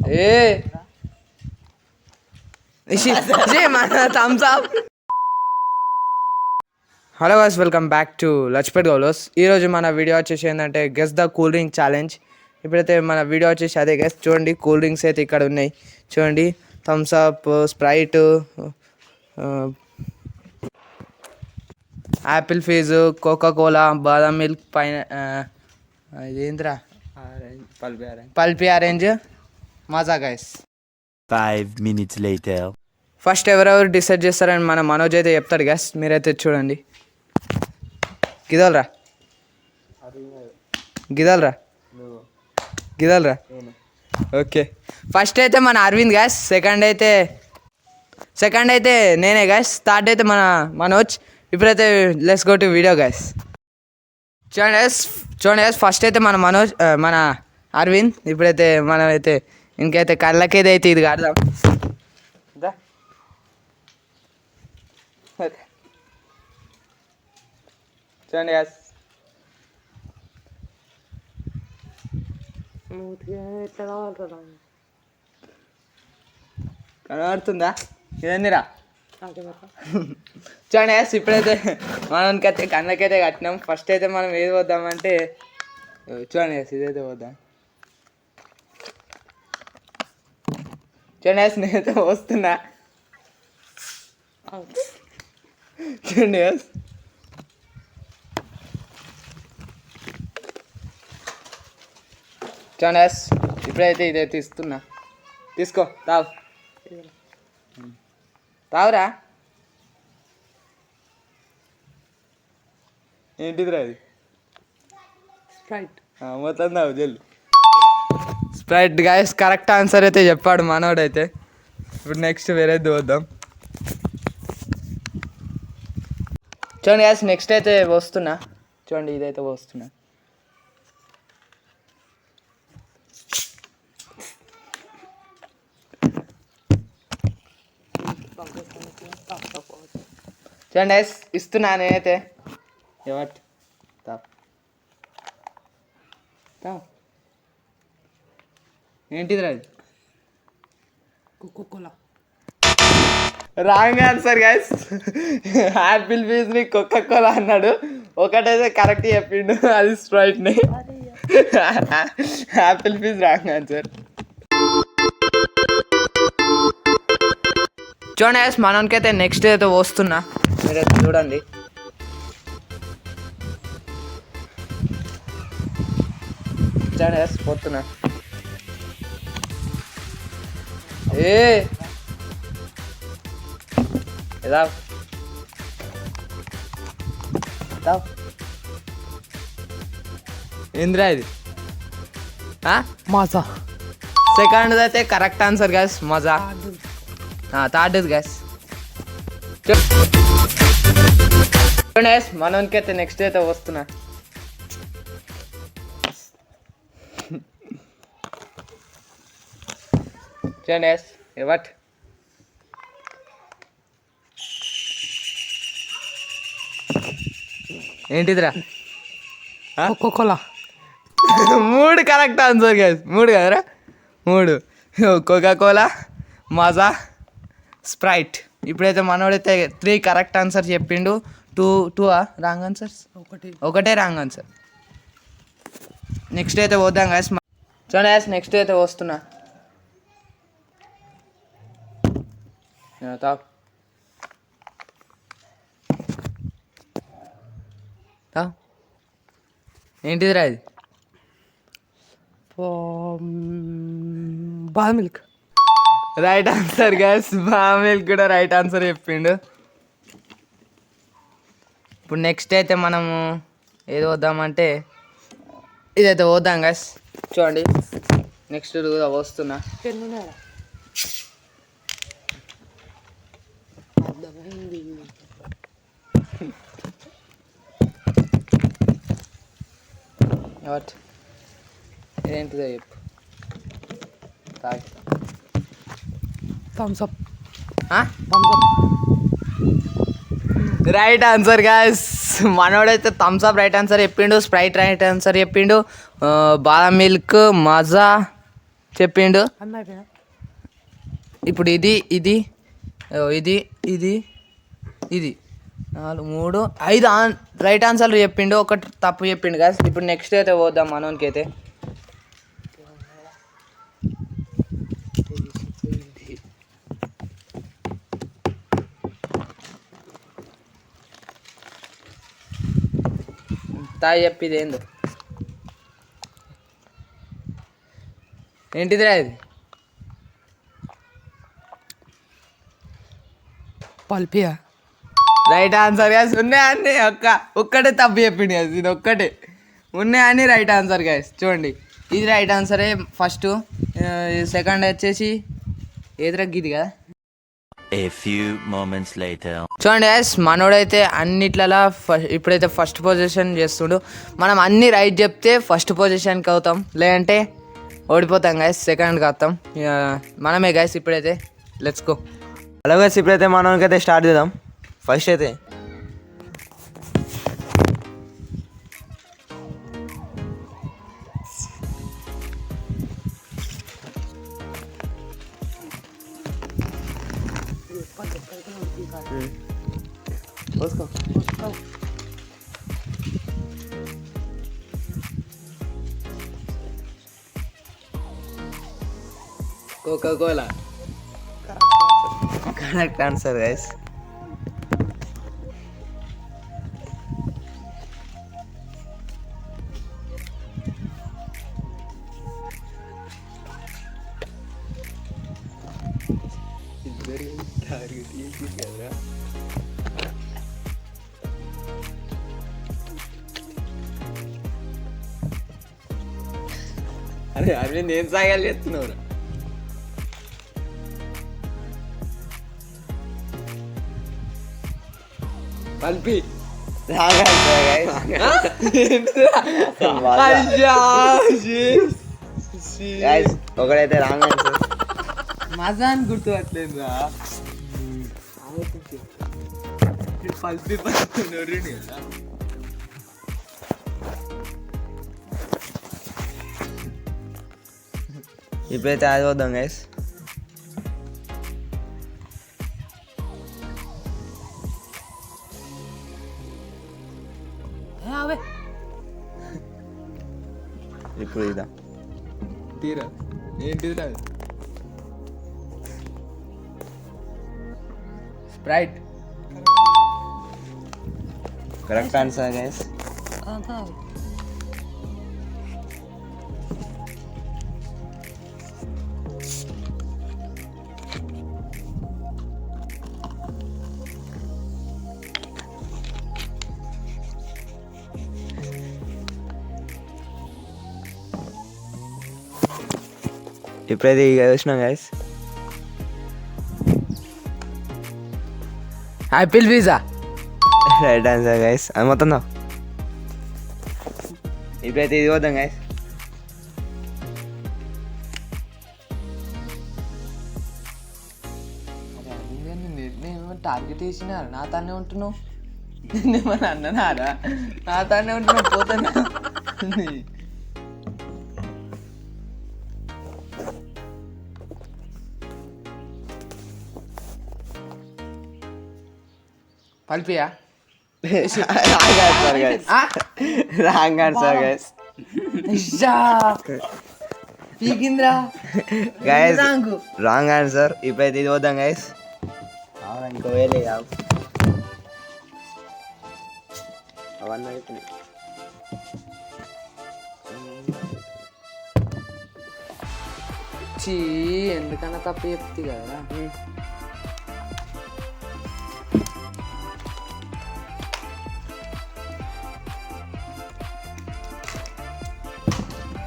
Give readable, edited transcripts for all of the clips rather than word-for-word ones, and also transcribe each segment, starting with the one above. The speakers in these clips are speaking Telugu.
ఏ మన Thums Up. Hello guys, welcome back to Lachpet గౌలర్స్. ఈరోజు మన వీడియో వచ్చేసి ఏంటంటే guess the cool drink challenge. ఇప్పుడైతే మన వీడియో వచ్చేసి అదే గెస్. చూడండి కూల్ డ్రింక్స్ అయితే ఇక్కడ ఉన్నాయి. చూడండి Thums Up, Sprite, apple fizz, Coca Cola, బాదం మిల్క్, పైన ఇదేంద్రా Pulpy orange, Maaza guys. 5 minutes later. First ఎవరెవరు డిసైడ్ చేస్తారని మన మనోజ్ అయితే చెప్తాడు గ్యాస్. మీరైతే చూడండి. గిదలరా గిదలరా గిదలరా ఓకే. ఫస్ట్ అయితే మన అరవింద్ గ్యాస్, సెకండ్ అయితే నేనే గ్యాస్, థర్డ్ అయితే మన మనోజ్. ఇప్పుడైతే let's go to video gas. చూడండి గ్యాస్, ఫస్ట్ అయితే మన మనోజ్, మన అరవింద్. ఇప్పుడైతే మనమైతే ఇంకైతే కళ్ళకేదైతే ఇది కాడదాం. చూడండి గ్యాస్, కనబడుతుందా ఇదందిరా? చూడండి గ్యాస్, ఇప్పుడైతే మనకైతే కళ్ళకైతే కట్టినాం. ఫస్ట్ అయితే మనం ఏది వద్దామంటే చూడండి గ్యాస్, ఇదైతే వద్దాం. చూడండి గ్యాస్, నేనైతే వస్తున్నా. చూడండి గ్యాస్, చూడండి గ్యాస్, ఇప్పుడైతే ఇదైతే ఇస్తున్నా. తీసుకో, తావురా. ఏంటిదిరా అది? స్ప్రైట్. మొత్తం తావు జల్లు. స్ప్రైట్ గాయస్, కరెక్ట్ ఆన్సర్ అయితే చెప్పాడు మనోడైతే. ఇప్పుడు నెక్స్ట్ వేరేది వద్దాం. చూడండి గాయస్, నెక్స్ట్ అయితే వస్తున్నా. చూడండి ఇదైతే వస్తున్నా. చూడండి గాయస్, ఇస్తున్నా నేనైతే. ఎవట్ ఏంటిదిరా అది? Coca Cola. Wrong answer guys. Apple ఫీజ్ని కోకోకోలా అన్నాడు. ఒకటైతే కరెక్ట్ చెప్పిండు, అది స్ప్రైట్ని. Apple fizz wrong answer. చూడండి గైస్, మనకైతే నెక్స్ట్ అయితే వస్తున్నా. మీరైతే చూడండి. చూడండి గైస్, పోతున్నా. ఏంద్రా ఇది? మజా. సెకండ్ అయితే కరెక్ట్ ఆన్సర్ గ్యాస్, మజా. Third gas. చూడండి గ్యాస్, మనోనికైతే నెక్స్ట్ అయితే వస్తున్నా. చూడండి గ్యాస్, ఎవట్ ఏంటిదిరా? కోకోకోలా. 3 correct answer gas. 3 కదరా? 3. కోకా కోలా, మజా, స్ప్రైట్. ఇప్పుడైతే మనోడైతే 3 కరెక్ట్ ఆన్సర్ చెప్పిండు. 2 రాంగ్ ఆన్సర్స్, ఒకటే రాంగ్ ఆన్సర్. నెక్స్ట్ అయితే వద్దాం గ్యాస్. చూడండి గ్యాస్, నెక్స్ట్ అయితే వస్తున్నా. తావు ఏంటిదిరా ఇది? బాదం మిల్క్. రైట్ ఆన్సర్ గ్యాస్, బాదం మిల్క్ కూడా రైట్ ఆన్సర్ చెప్పిండు. ఇప్పుడు నెక్స్ట్ అయితే మనము ఏది వద్దామంటే ఇదైతే వద్దాం గ్యాస్. చూడండి నెక్స్ట్ వస్తున్నా. ఇదేంటిదో చెప్పు. Thums Up. Right answer guys. మనోడైతే థమ్స్ అప్ రైట్ ఆన్సర్ చెప్పిండు, స్ప్రైట్ రైట్ ఆన్సర్ చెప్పిండు, బాదం మిల్క్, మజా, చెప్పిండు. ఇప్పుడు ఇది ఇది ఇది ఇది ఇది 4 3 5 రైట్ ఆన్సర్లు చెప్పిండు, ఒకటి తప్పు చెప్పిండు కదా. ఇప్పుడు నెక్స్ట్ అయితే పోద్దాం మనోనికి అయితే. తాయి చెప్పిది ఏందో, ఏంటిదిరా ఇది? పల్పియా? Right answer guys. ఉన్నాయని ఒక్కటే తప్పు చెప్పింది గ్యాస్, ఇది ఒక్కటే ఉన్నాయని రైట్ ఆన్సర్ గ్యాస్. చూడండి ఇది రైట్ ఆన్సరే ఫస్ట్. సెకండ్ వచ్చేసి ఏది రగ్గిది కదా. A few moments later. చూడండి గ్యాస్, మనోడైతే అన్నిట్లలో ఇప్పుడైతే ఫస్ట్ పొజిషన్ చేస్తుండు. మనం అన్ని రైట్ చెప్తే ఫస్ట్ పొజిషన్కి అవుతాం, లేదంటే ఓడిపోతాం గ్యాస్, సెకండ్కి వస్తాం. మనమే గ్యాస్ ఇప్పుడైతే. Let's go. హలో గైస్, ఇప్పుడైతే మనకైతే స్టార్ట్ చేద్దాం. ఫస్ట్ అయితే కోకా-కోలా. Correct answer guys. అరే అరే నేను సాగాలి చెప్తున్నావు. పల్పి ఒకడైతే రాంగ్ ఆన్సర్. మజా అని గుర్తు పట్టలేదురా. పల్పి పడుతున్నారు కదా. ఇప్పుడైతే అది వద్దాం గైస్. ఇప్పుడు ఇదా తీరా ఏంటిదిరా? స్ప్రైట్. Correct answer guys. ఇప్పుడైతే ఇక చూసినాం guys. Apple pizza. Right answer guys. అది మొత్తం దా. ఇప్పుడైతే ఇది వద్దాం గైస్. నేను టార్గెట్ వేసిన నా తానే ఉంటున్నావు. నేనేమన్నా అన్ననారా? నా తానే ఉంటున్నావు, పోతున్నా. పల్పియా? Wrong answer guys. పీకింద్రా గైస్, రాంగ్ ఆన్సర్. ఇప్పుడైతే ఇది వద్దాం గైస్. ఇంకో వేలే కావు అవన్నీ అయిపోయినాయి. చీ, ఎందుకన్నా తప్పు చెప్తే కదా.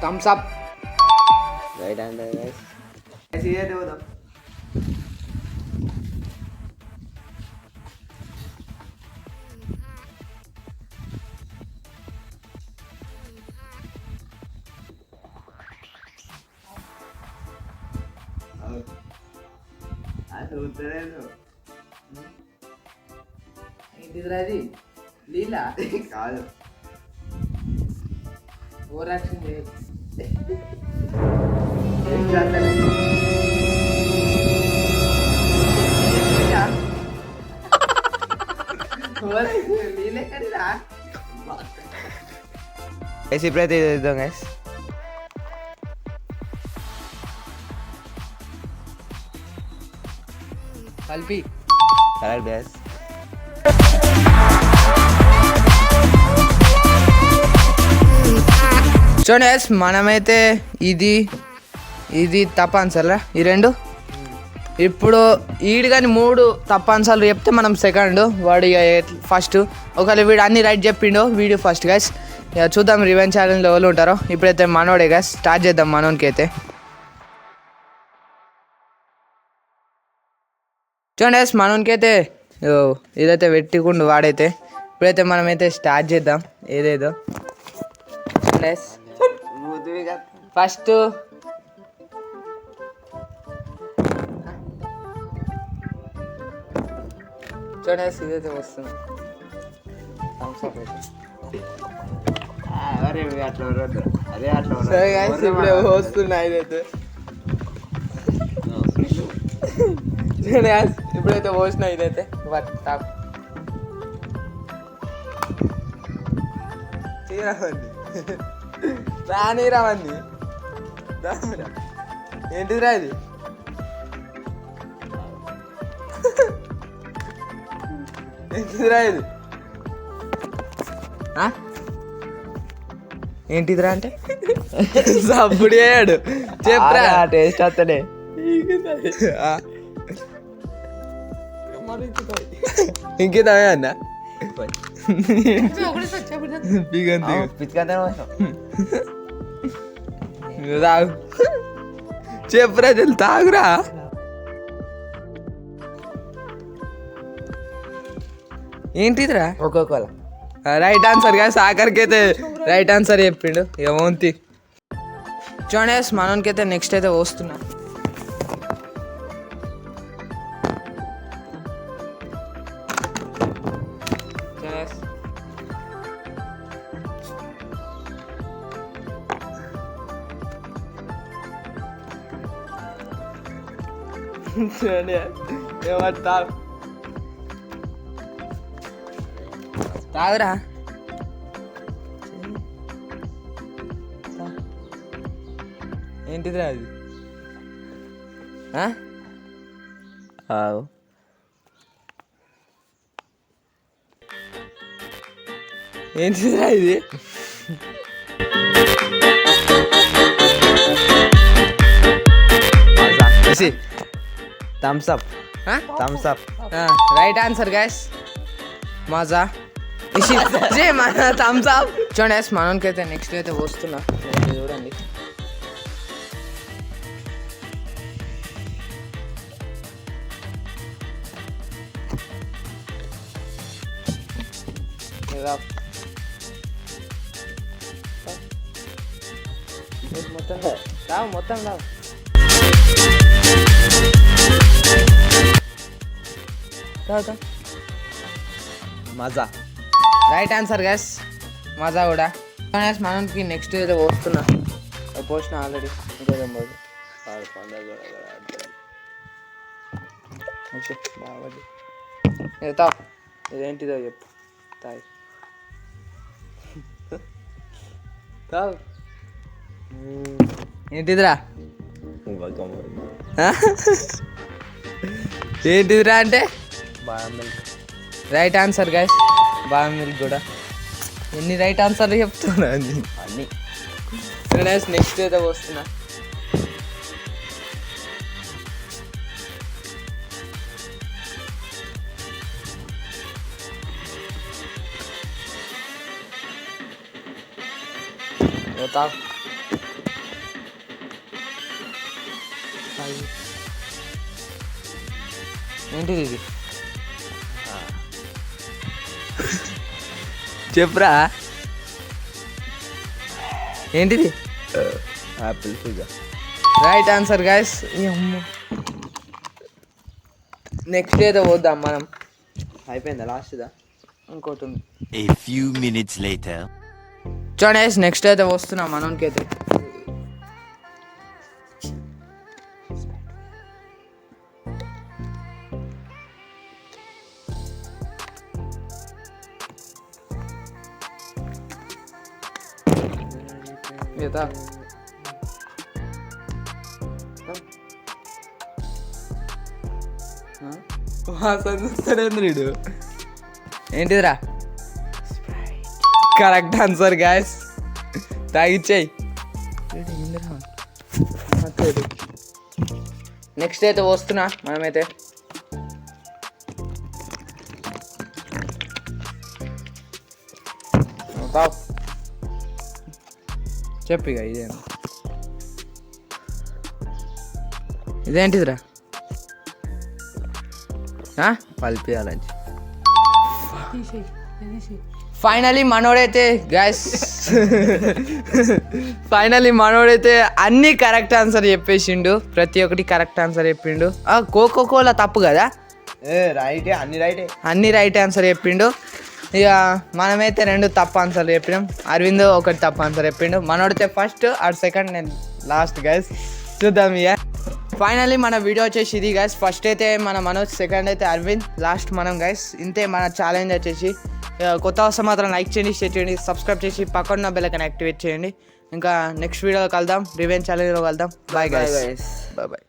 Thums Up. Right answer guys. ఇదైతే వద్దాం. ఏంటిదిరా అది? లీలా కాదు. ఓవర్ యాక్షన్ చేయదు. గైస్ ఇప్పుడైతే ఇది ఇద్దాం గైస్. కలిపి కరెక్ట్ గైస్. చూడండి guys, మనమైతే ఇది ఇది తప్పనిసరిరా ఈ రెండు. ఇప్పుడు ఈడు కానీ 3 తప్పనిసర్లు చెప్తే మనం సెకండ్, వాడు ఫస్ట్. ఒకవేళ వీడు అన్ని రైట్ చెప్పిండు వీడియో ఫస్ట్ గైస్. ఇక చూద్దాం రివెంజ్ ఛాలెంజ్లో ఎవరు ఉంటారో. ఇప్పుడైతే మనోడే గైస్, స్టార్ట్ చేద్దాం మనోనికి అయితే. చూడండి గైస్, మనోనికి అయితే ఇదైతే పెట్టుకుండు వాడైతే. ఇప్పుడైతే మనమైతే స్టార్ట్ చేద్దాం ఏదేదో. ఫస్ట్ చూడండి ఇదైతే వస్తుంది. అదే అట్లా సరే guys, ఇప్పుడే వస్తున్నాయి ఇదైతే. చూడండి guys, ఇప్పుడైతే పోసిన ఇదైతే టాప్ రాని రావన్నీ. ఏంటిదిరా ఇది? ఏంటిదిరా ఇది? ఏంటిదిరా అంటే సప్పుడు చేయడు. చెప్పరా టేస్ట్ వస్తలే. ఇంకేదా అన్న తాగు. చెప్పురా చెల్లి తాగురా. ఏంటిదిరా? ఒక్కొక్కల రైట్ ఆన్సర్ గా సాకర్కి అయితే రైట్ ఆన్సర్ చెప్పిండు. ఏమోంతి చూడండి మనోనికి అయితే నెక్స్ట్ అయితే వస్తున్నా. చూడండి ఏమంటా తాగురా. ఏంటిదిరా అది? ఏంటిదిరా ఇది? Thums Up. Thums Up right answer guys. Maaza మన థమ్స్ అప్. చూడండి గైస్, మనోనికి అయితే నెక్స్ట్ అయితే వస్తున్నా. చూడండి మొత్తం రావు, మొత్తం రావు. మజా రైట్ ఆన్సర్ గైస్, మజా కూడా. మనకి నెక్స్ట్ ఏదో వస్తున్నా, పోసిన ఆల్రెడీ. ఇంకేదో తా ఇదేంటిదో చెప్పు. తాయి తావు. ఏంటిదిరా? ఏంటిదిరా అంటే బాదం మిల్క్. రైట్ ఆన్సర్ గైస్, బాదం మిల్క్ కూడా. ఎన్ని రైట్ ఆన్సర్లు చెప్తున్నా అన్నీ. నెక్స్ట్ ఏదో వస్తున్నా. ఏంటిది ఇది? చెప్పురా ఏంటిది? Apple figure. Right answer guys. Next ఏదో పోద్దాం మనం. అయిపోయిందా లాస్ట్దా? ఇంకోటి ఉంది. A few minutes later. చూడండి నెక్స్ట్ అయితే వస్తున్నాం మనోనికి అయితే. మిగతా చూస్తాడేంద్రుడు ఏంటిదిరా కరెక్ట్ ఆన్సర్ గ్యాస్ తాగిచ్చేయి నెక్స్ట్ అయితే వస్తున్నా మనమైతే చెప్పిక ఇదేంటిదిరా పల్పియాలని ఫైనలీ మనోడైతే గ్యాస్ మనోడైతే అన్ని కరెక్ట్ ఆన్సర్ చెప్పేసిండు, ప్రతి ఒక్కటి కరెక్ట్ ఆన్సర్ చెప్పిండు. కోకో కోలా తప్పు కదా, రైటే అన్ని రైట్ ఆన్సర్ చెప్పిండు. ఇక మనమైతే 2 తప్పు ఆన్సర్ చెప్పినాం, అరవింద్ ఒకటి తప్పు ఆన్సర్ చెప్పిండు. మనోడితే ఫస్ట్ ఆర్ సెకండ్, నేను లాస్ట్ గైస్. చూద్దాం ఇక. ఫైనల్లీ మన వీడియో వచ్చేసి ఇది గైస్. ఫస్ట్ అయితే మన మనోజ్, సెకండ్ అయితే అరవింద్, లాస్ట్ మనం గైస్. ఇంతే మన ఛాలెంజ్ వచ్చేసి. కొత్త వస్తే మాత్రం లైక్ చేయండి, షేర్ చేయండి, సబ్స్క్రైబ్ చేసి పక్కన బెల్ ఐకాన్ యాక్టివేట్ చేయండి. ఇంకా నెక్స్ట్ వీడియోలో కలుద్దాం, రివెంజ్ ఛాలెంజ్లో కలుద్దాం. Bye guys, bye.